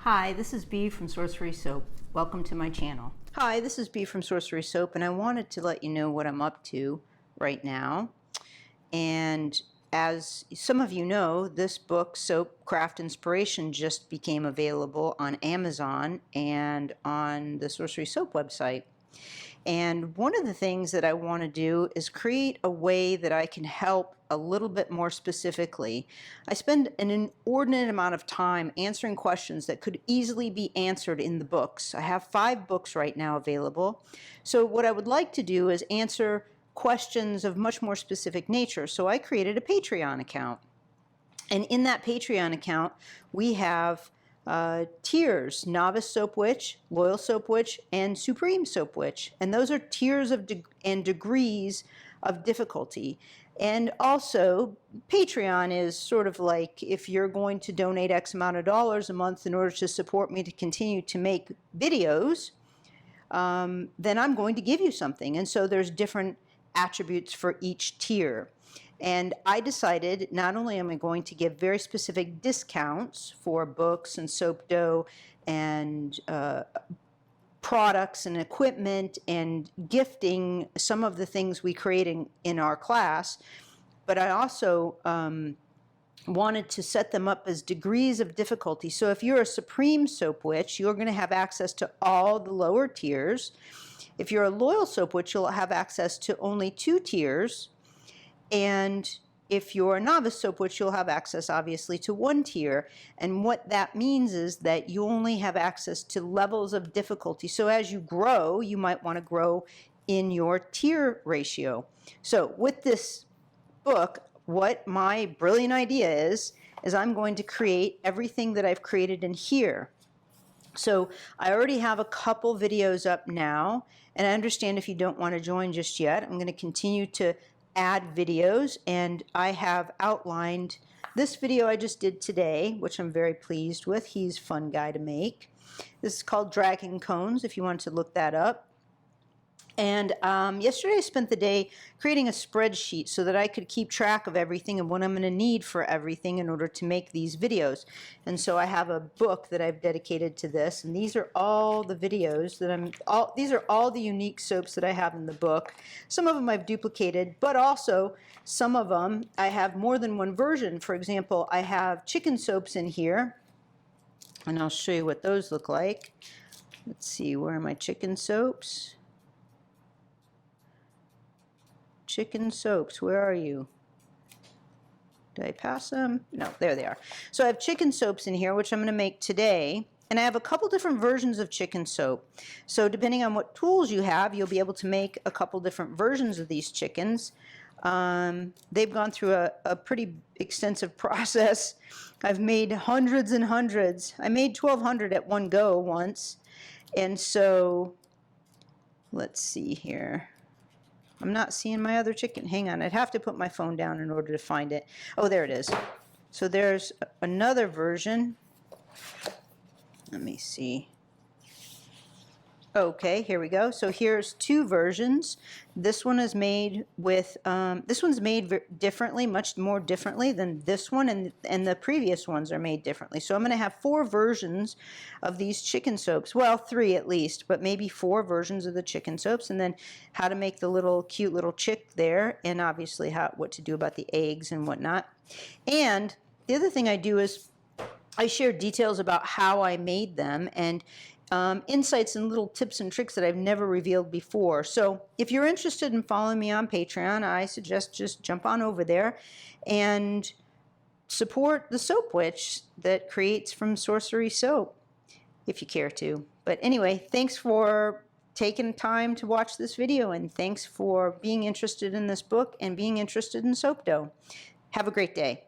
Hi, this is Bee from Sorcery Soap. Welcome to my channel. Hi, this is Bee from Sorcery Soap, and I wanted to let you know what I'm up to right now. And as some of you know, this book, Soap Craft Inspiration, just became available on Amazon and on the Sorcery Soap website. And one of the things that I want to do is create a way that I can help a little bit more specifically. I spend an inordinate amount of time answering questions that could easily be answered in the books. I have 5 books right now available. So what I would like to do is answer questions of much more specific nature. So I created a Patreon account. And in that Patreon account, we have tiers: Novice Soap Witch, Loyal Soap Witch, and Supreme Soap Witch. And those are tiers of and degrees of difficulty. And also, Patreon is sort of like, if you're going to donate X amount of dollars a month in order to support me to continue to make videos, then I'm going to give you something. And so there's different attributes for each tier. And I decided not only am I going to give very specific discounts for books and soap dough and products and equipment and gifting some of the things we create in our class, but I also wanted to set them up as degrees of difficulty. So if you're a Supreme Soap Witch, you're going to have access to all the lower tiers. If you're a Loyal Soap Witch, you'll have access to only 2 tiers. And if you're a Novice Soap Witch, you'll have access, obviously, to 1 tier. And what that means is that you only have access to levels of difficulty. So as you grow, you might want to grow in your tier ratio. So with this book, what my brilliant idea is I'm going to create everything that I've created in here. So I already have a couple videos up now, and I understand if you don't want to join just yet. I'm going to continue to add videos, and I have outlined this video I just did today, which I'm very pleased with. He's a fun guy to make. This is called Dragon Cones, if you want to look that up. And yesterday I spent the day creating a spreadsheet so that I could keep track of everything and what I'm going to need for everything in order to make these videos. And so I have a book that I've dedicated to this, and these are all the videos that these are all the unique soaps that I have in the book. Some of them I've duplicated, but also some of them I have more than one version. For example, I have chicken soaps in here, and I'll show you what those look like. Let's see, where are my chicken soaps? Chicken soaps, where are you? Did I pass them? No, there they are. So I have chicken soaps in here, which I'm going to make today. And I have a couple different versions of chicken soap. So depending on what tools you have, you'll be able to make a couple different versions of these chickens. They've gone through a pretty extensive process. I've made hundreds and hundreds. I made 1,200 at one go once. And so, let's see here. I'm not seeing my other chicken. Hang on, I'd have to put my phone down in order to find it. Oh, there it is. So there's another version. Let me see. Okay, here we go. So here's 2 versions. This one is made with, this one's made differently, much more differently than this one, and the previous ones are made differently. So I'm going to have 4 versions of these chicken soaps. Well, 3 at least, but maybe 4 versions of the chicken soaps, and then how to make the little cute little chick there, and obviously what to do about the eggs and whatnot. And the other thing I do is I share details about how I made them, and insights and little tips and tricks that I've never revealed before. So if you're interested in following me on Patreon, I suggest just jump on over there and support the Soap Witch that creates from Sorcery Soap, if you care to. But anyway, thanks for taking time to watch this video, and thanks for being interested in this book and being interested in soap dough. Have a great day.